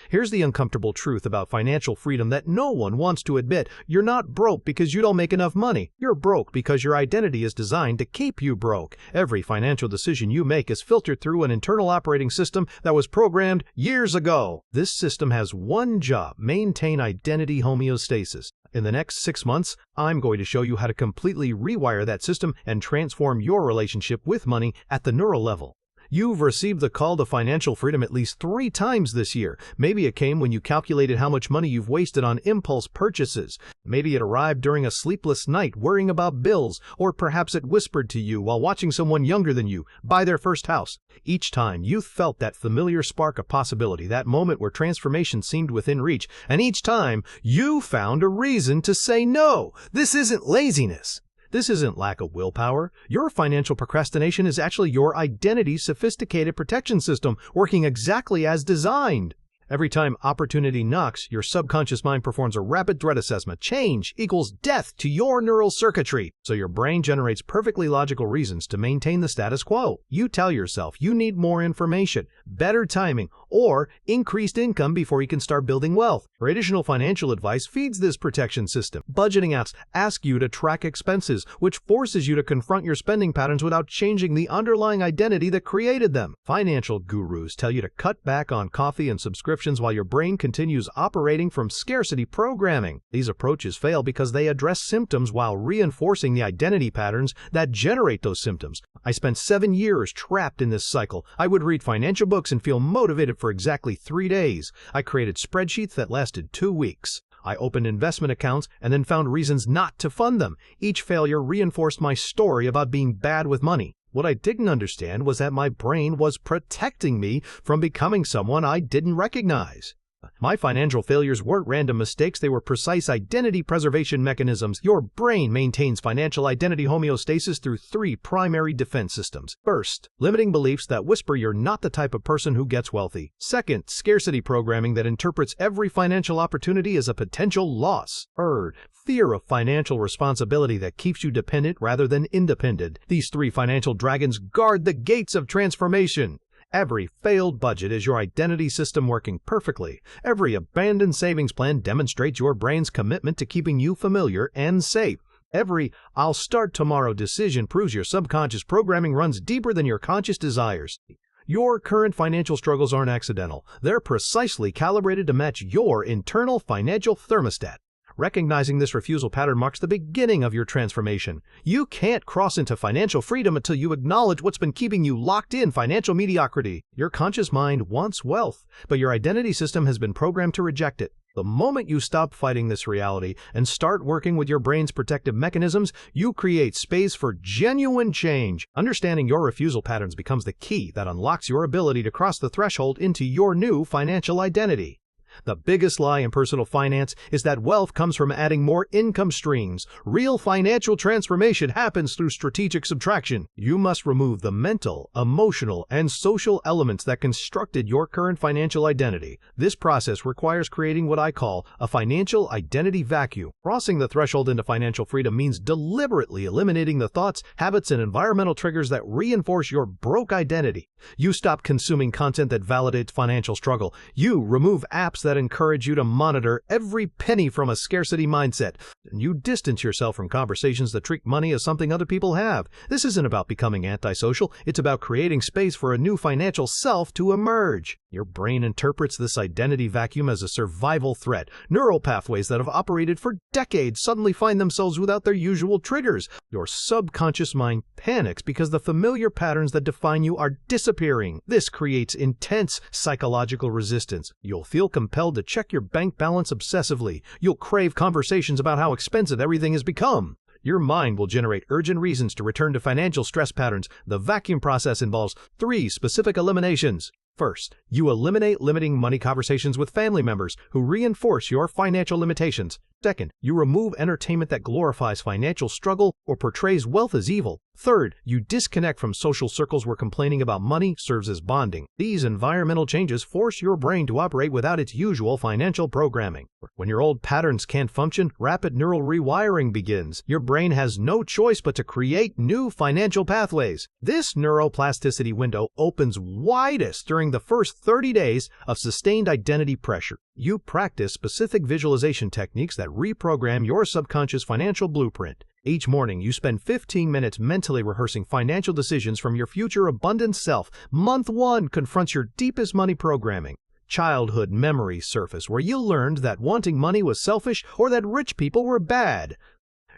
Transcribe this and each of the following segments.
Here's the uncomfortable truth about financial freedom that no one wants to admit. You're not broke because you don't make enough money. You're broke because your identity is designed to keep you broke. Every financial decision you make is filtered through an internal operating system that was programmed years ago. This system has one job: maintain identity homeostasis. In the next 6 months, I'm going to show you how to completely rewire that system and transform your relationship with money at the neural level. You've received the call to financial freedom at least 3 times this year. Maybe it came when you calculated how much money you've wasted on impulse purchases. Maybe it arrived during a sleepless night worrying about bills, or perhaps it whispered to you while watching someone younger than you buy their first house. Each time you felt that familiar spark of possibility, that moment where transformation seemed within reach, and each time you found a reason to say no. This isn't laziness. This isn't lack of willpower. Your financial procrastination is actually your identity's sophisticated protection system working exactly as designed. Every time opportunity knocks, your subconscious mind performs a rapid threat assessment. Change equals death to your neural circuitry. So your brain generates perfectly logical reasons to maintain the status quo. You tell yourself you need more information, better timing, or increased income before you can start building wealth. Traditional financial advice feeds this protection system. Budgeting apps ask you to track expenses, which forces you to confront your spending patterns without changing the underlying identity that created them. Financial gurus tell you to cut back on coffee and subscriptions while your brain continues operating from scarcity programming. These approaches fail because they address symptoms while reinforcing the identity patterns that generate those symptoms. I spent 7 years trapped in this cycle. I would read financial books and feel motivated for exactly 3 days. I created spreadsheets that lasted 2 weeks. I opened investment accounts and then found reasons not to fund them. Each failure reinforced my story about being bad with money. What I didn't understand was that my brain was protecting me from becoming someone I didn't recognize. My financial failures weren't random mistakes, they were precise identity preservation mechanisms. Your brain maintains financial identity homeostasis through 3 primary defense systems. First, limiting beliefs that whisper you're not the type of person who gets wealthy. Second, scarcity programming that interprets every financial opportunity as a potential loss. Third, fear of financial responsibility that keeps you dependent rather than independent. These 3 financial dragons guard the gates of transformation. Every failed budget is your identity system working perfectly. Every abandoned savings plan demonstrates your brain's commitment to keeping you familiar and safe. Every "I'll start tomorrow" decision proves your subconscious programming runs deeper than your conscious desires. Your current financial struggles aren't accidental. They're precisely calibrated to match your internal financial thermostat. Recognizing this refusal pattern marks the beginning of your transformation. You can't cross into financial freedom until you acknowledge what's been keeping you locked in financial mediocrity. Your conscious mind wants wealth, but your identity system has been programmed to reject it. The moment you stop fighting this reality and start working with your brain's protective mechanisms, you create space for genuine change. Understanding your refusal patterns becomes the key that unlocks your ability to cross the threshold into your new financial identity. The biggest lie in personal finance is that wealth comes from adding more income streams. Real financial transformation happens through strategic subtraction. You must remove the mental, emotional, and social elements that constructed your current financial identity. This process requires creating what I call a financial identity vacuum. Crossing the threshold into financial freedom means deliberately eliminating the thoughts, habits, and environmental triggers that reinforce your broke identity. You stop consuming content that validates financial struggle. You remove apps that encourage you to monitor every penny from a scarcity mindset. And you distance yourself from conversations that treat money as something other people have. This isn't about becoming antisocial. It's about creating space for a new financial self to emerge. Your brain interprets this identity vacuum as a survival threat. Neural pathways that have operated for decades suddenly find themselves without their usual triggers. Your subconscious mind panics because the familiar patterns that define you are disappearing. This creates intense psychological resistance. You'll feel compelled to check your bank balance obsessively. You'll crave conversations about how expensive everything has become. Your mind will generate urgent reasons to return to financial stress patterns. The vacuum process involves 3 specific eliminations. First, you eliminate limiting money conversations with family members who reinforce your financial limitations. Second, you remove entertainment that glorifies financial struggle or portrays wealth as evil. Third, you disconnect from social circles where complaining about money serves as bonding. These environmental changes force your brain to operate without its usual financial programming. When your old patterns can't function, rapid neural rewiring begins. Your brain has no choice but to create new financial pathways. This neuroplasticity window opens widest during the first 30 days of sustained identity pressure. You practice specific visualization techniques that reprogram your subconscious financial blueprint. Each morning, you spend 15 minutes mentally rehearsing financial decisions from your future abundant self. Month 1 confronts your deepest money programming. Childhood memories surface where you learned that wanting money was selfish or that rich people were bad.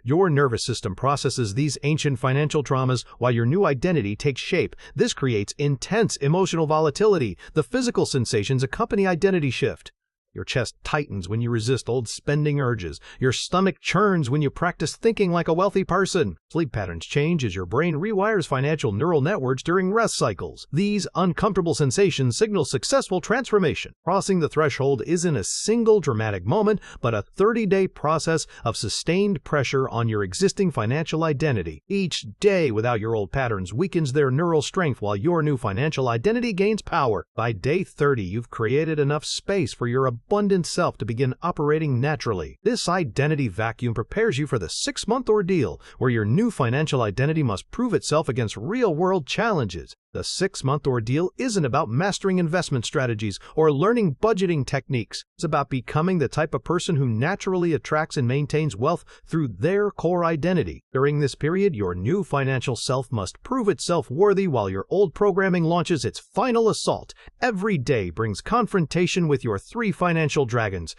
Your nervous system processes these ancient financial traumas while your new identity takes shape. This creates intense emotional volatility. The physical sensations accompany identity shift. Your chest tightens when you resist old spending urges. Your stomach churns when you practice thinking like a wealthy person. Sleep patterns change as your brain rewires financial neural networks during rest cycles. These uncomfortable sensations signal successful transformation. Crossing the threshold isn't a single dramatic moment, but a 30-day process of sustained pressure on your existing financial identity. Each day without your old patterns weakens their neural strength while your new financial identity gains power. By day 30, you've created enough space for your abundant self to begin operating naturally. This identity vacuum prepares you for the 6-month ordeal, where your new financial identity must prove itself against real-world challenges. The 6-month ordeal isn't about mastering investment strategies or learning budgeting techniques. It's about becoming the type of person who naturally attracts and maintains wealth through their core identity. During this period, your new financial self must prove itself worthy while your old programming launches its final assault. Every day brings confrontation with your 3 financial dragons.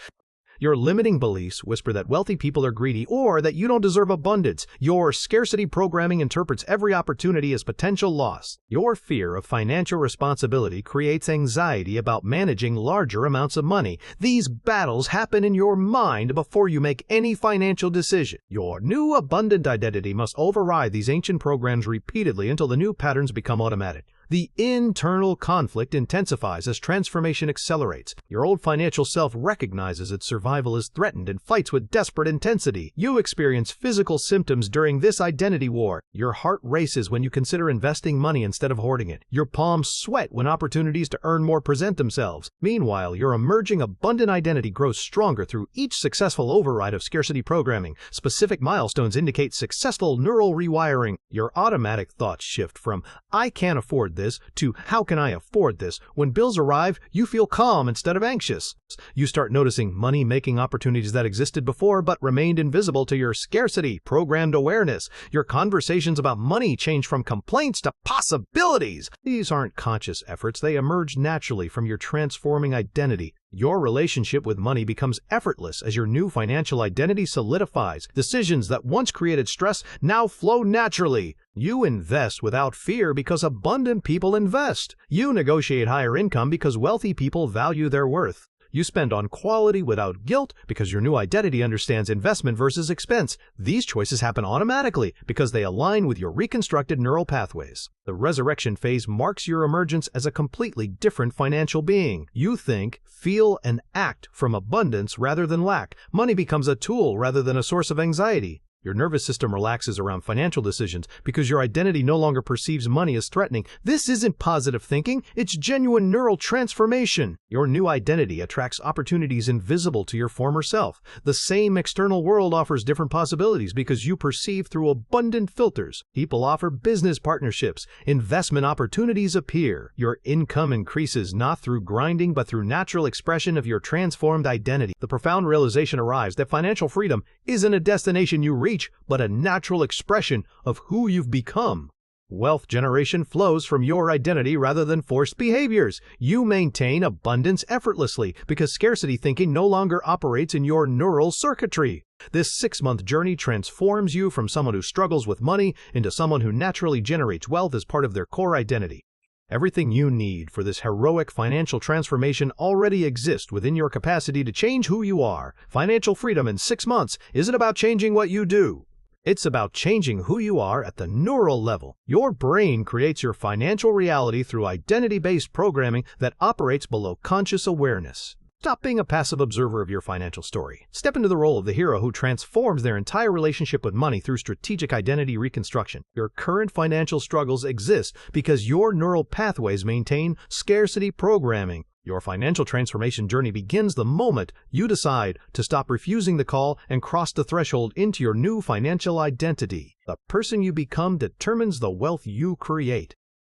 Your limiting beliefs whisper that wealthy people are greedy or that you don't deserve abundance. Your scarcity programming interprets every opportunity as potential loss. Your fear of financial responsibility creates anxiety about managing larger amounts of money. These battles happen in your mind before you make any financial decision. Your new abundant identity must override these ancient programs repeatedly until the new patterns become automatic. The internal conflict intensifies as transformation accelerates. Your old financial self recognizes its survival is threatened and fights with desperate intensity. You experience physical symptoms during this identity war. Your heart races when you consider investing money instead of hoarding it. Your palms sweat when opportunities to earn more present themselves. Meanwhile, your emerging abundant identity grows stronger through each successful override of scarcity programming. Specific milestones indicate successful neural rewiring. Your automatic thoughts shift from "I can't afford this" to "how can I afford this?" When bills arrive, you feel calm instead of anxious. You start noticing money-making opportunities that existed before but remained invisible to your scarcity-programmed awareness. Your conversations about money change from complaints to possibilities. These aren't conscious efforts. They emerge naturally from your transforming identity. Your relationship with money becomes effortless as your new financial identity solidifies. Decisions that once created stress now flow naturally. You invest without fear because abundant people invest. You negotiate higher income because wealthy people value their worth. You spend on quality without guilt because your new identity understands investment versus expense. These choices happen automatically because they align with your reconstructed neural pathways. The resurrection phase marks your emergence as a completely different financial being. You think, feel, and act from abundance rather than lack. Money becomes a tool rather than a source of anxiety. Your nervous system relaxes around financial decisions because your identity no longer perceives money as threatening. This isn't positive thinking, it's genuine neural transformation. Your new identity attracts opportunities invisible to your former self. The same external world offers different possibilities because you perceive through abundant filters. People offer business partnerships. Investment opportunities appear. Your income increases not through grinding but through natural expression of your transformed identity. The profound realization arrives that financial freedom isn't a destination you reach, but a natural expression of who you've become. Wealth generation flows from your identity rather than forced behaviors. You maintain abundance effortlessly because scarcity thinking no longer operates in your neural circuitry. This 6-month journey transforms you from someone who struggles with money into someone who naturally generates wealth as part of their core identity. Everything you need for this heroic financial transformation already exists within your capacity to change who you are. Financial freedom in 6 months isn't about changing what you do. It's about changing who you are at the neural level. Your brain creates your financial reality through identity-based programming that operates below conscious awareness. Stop being a passive observer of your financial story. Step into the role of the hero who transforms their entire relationship with money through strategic identity reconstruction. Your current financial struggles exist because your neural pathways maintain scarcity programming. Your financial transformation journey begins the moment you decide to stop refusing the call and cross the threshold into your new financial identity. The person you become determines the wealth you create.